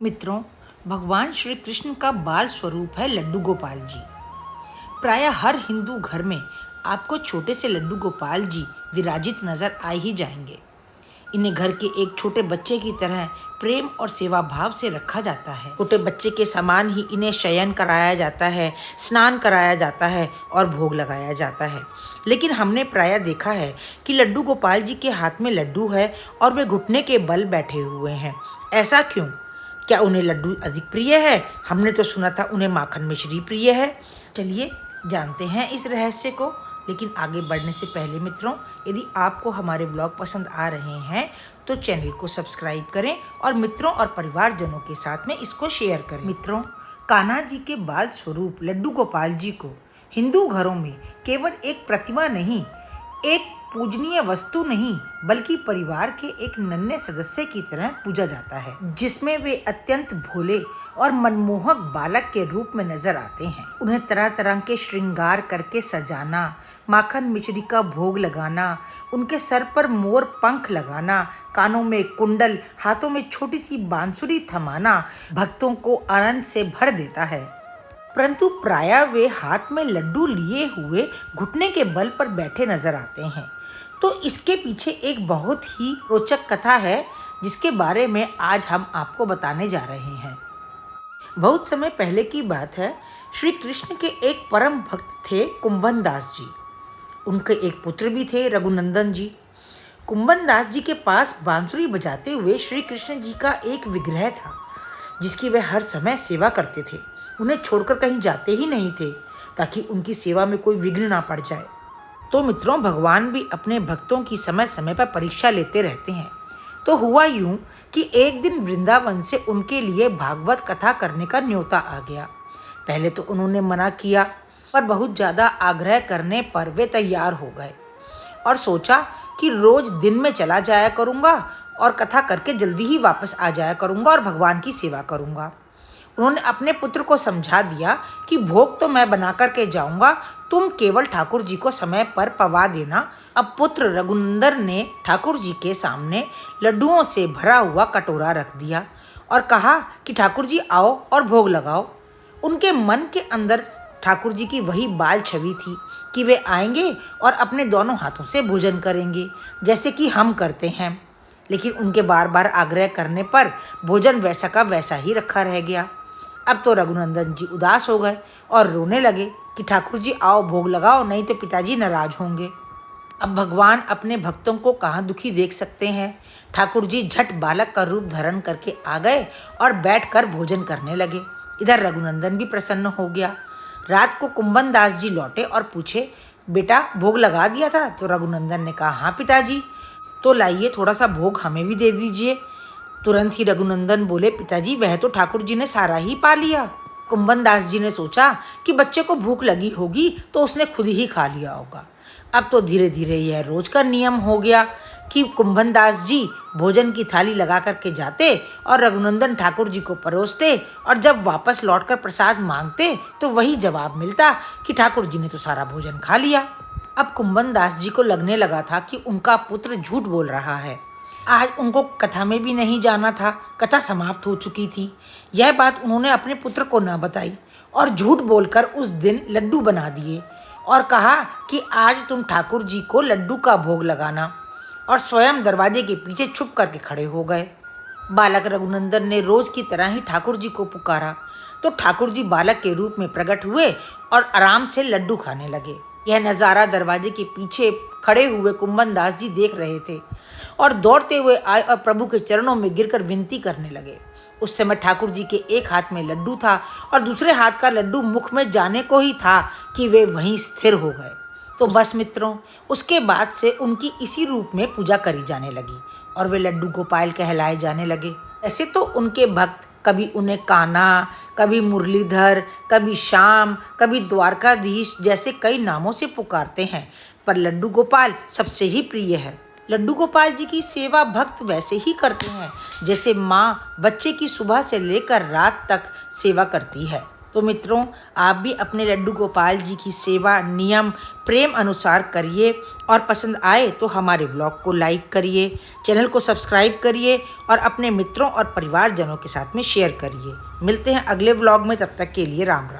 मित्रों, भगवान श्री कृष्ण का बाल स्वरूप है लड्डू गोपाल जी। प्रायः हर हिंदू घर में आपको छोटे से लड्डू गोपाल जी विराजित नजर आ ही जाएंगे। इन्हें घर के एक छोटे बच्चे की तरह प्रेम और सेवा भाव से रखा जाता है। छोटे बच्चे के समान ही इन्हें शयन कराया जाता है, स्नान कराया जाता है और भोग लगाया जाता है। लेकिन हमने प्रायः देखा है कि लड्डू गोपाल जी के हाथ में लड्डू है और वे घुटने के बल बैठे हुए हैं। ऐसा क्यों? क्या उन्हें लड्डू अधिक प्रिय है? हमने तो सुना था उन्हें माखन मिश्री प्रिय है। चलिए जानते हैं इस रहस्य को। लेकिन आगे बढ़ने से पहले मित्रों, यदि आपको हमारे ब्लॉग पसंद आ रहे हैं तो चैनल को सब्सक्राइब करें और मित्रों और परिवारजनों के साथ में इसको शेयर करें। मित्रों, कान्हा जी के बाल स्वरूप लड्डू गोपाल जी को हिंदू घरों में केवल एक प्रतिमा नहीं, एक पूजनीय वस्तु नहीं, बल्कि परिवार के एक नन्हे सदस्य की तरह पूजा जाता है, जिसमें वे अत्यंत भोले और मनमोहक बालक के रूप में नजर आते हैं। उन्हें तरह तरह के श्रृंगार करके सजाना, माखन मिश्री का भोग लगाना, उनके सर पर मोर पंख लगाना, कानों में कुंडल, हाथों में छोटी सी बांसुरी थमाना भक्तों को आनंद से भर देता है। परंतु प्रायः वे हाथ में लड्डू लिए हुए घुटने के बल पर बैठे नजर आते हैं। तो इसके पीछे एक बहुत ही रोचक कथा है, जिसके बारे में आज हम आपको बताने जा रहे हैं। बहुत समय पहले की बात है। श्री कृष्ण के एक परम भक्त थे कुंभन दास जी। उनके एक पुत्र भी थे, रघुनंदन जी। कुंभन दास जी के पास बांसुरी बजाते हुए श्री कृष्ण जी का एक विग्रह था, जिसकी वे हर समय सेवा करते थे। उन्हें छोड़कर कहीं जाते ही नहीं थे, ताकि उनकी सेवा में कोई विघ्न ना पड़ जाए। तो मित्रों, भगवान भी अपने भक्तों की समय समय पर परीक्षा लेते रहते हैं। तो हुआ यूं कि एक दिन वृंदावन से उनके लिए भागवत कथा करने का न्योता आ गया। पहले तो उन्होंने मना किया, पर बहुत ज़्यादा आग्रह करने पर वे तैयार हो गए और सोचा कि रोज दिन में चला जाया करूँगा और कथा करके जल्दी ही वापस आ जाया करूँगा और भगवान की सेवा करूँगा। उन्होंने अपने पुत्र को समझा दिया कि भोग तो मैं बना करके जाऊँगा, तुम केवल ठाकुर जी को समय पर पवा देना। अब पुत्र रघुनंदन ने ठाकुर जी के सामने लड्डुओं से भरा हुआ कटोरा रख दिया और कहा कि ठाकुर जी आओ और भोग लगाओ। उनके मन के अंदर ठाकुर जी की वही बाल छवि थी कि वे आएंगे और अपने दोनों हाथों से भोजन करेंगे, जैसे कि हम करते हैं। लेकिन उनके बार बार आग्रह करने पर भोजन वैसा का वैसा ही रखा रह गया। अब तो रघुनंदन जी उदास हो गए और रोने लगे कि ठाकुर जी आओ भोग लगाओ, नहीं तो पिताजी नाराज होंगे। अब भगवान अपने भक्तों को कहाँ दुखी देख सकते हैं। ठाकुर जी झट बालक का रूप धारण करके आ गए और बैठकर भोजन करने लगे। इधर रघुनंदन भी प्रसन्न हो गया। रात को कुंभन दास जी लौटे और पूछे, बेटा भोग लगा दिया था? तो रघुनंदन ने कहा, हाँ पिताजी। तो लाइए थोड़ा सा भोग हमें भी दे दीजिए। तुरंत ही रघुनंदन बोले, पिताजी वह तो ठाकुर जी ने सारा ही पा लिया। कुंभन दास जी ने सोचा कि बच्चे को भूख लगी होगी तो उसने खुद ही खा लिया होगा। अब तो धीरे धीरे यह रोज का नियम हो गया कि कुंभन दास जी भोजन की थाली लगा करके जाते और रघुनंदन ठाकुर जी को परोसते, और जब वापस लौटकर प्रसाद मांगते तो वही जवाब मिलता कि ठाकुर जी ने तो सारा भोजन खा लिया। अब कुंभन दास जी को लगने लगा था कि उनका पुत्र झूठ बोल रहा है। आज उनको कथा में भी नहीं जाना था, कथा समाप्त हो चुकी थी। यह बात उन्होंने अपने पुत्र को न बताई और झूठ बोलकर उस दिन लड्डू बना दिए और कहा कि आज तुम ठाकुर जी को लड्डू का भोग लगाना, और स्वयं दरवाजे के पीछे छुप करके खड़े हो गए। बालक रघुनंदन ने रोज की तरह ही ठाकुर जी को पुकारा तो ठाकुर जी बालक के रूप में प्रकट हुए और आराम से लड्डू खाने लगे। यह नज़ारा दरवाजे के पीछे खड़े हुए कुंभन दास जी देख रहे थे और दौड़ते हुए आए और प्रभु के चरणों में गिरकर विनती करने लगे। उस समय ठाकुर जी के एक हाथ में लड्डू था और दूसरे हाथ का लड्डू मुख में जाने को ही था कि वे वहीं स्थिर हो गए। तो बस मित्रों, उसके बाद से उनकी इसी रूप में पूजा करी जाने लगी और वे लड्डू गोपाल कहलाए जाने लगे। ऐसे तो उनके भक्त कभी उन्हें कान्हा, कभी मुरलीधर, कभी श्याम, कभी द्वारकाधीश जैसे कई नामों से पुकारते हैं, पर लड्डू गोपाल सबसे ही प्रिय है। लड्डू गोपाल जी की सेवा भक्त वैसे ही करते हैं जैसे माँ बच्चे की सुबह से लेकर रात तक सेवा करती है। तो मित्रों, आप भी अपने लड्डू गोपाल जी की सेवा नियम प्रेम अनुसार करिए और पसंद आए तो हमारे ब्लॉग को लाइक करिए, चैनल को सब्सक्राइब करिए और अपने मित्रों और परिवारजनों के साथ में शेयर करिए। मिलते हैं अगले व्लॉग में, तब तक के लिए राम राम।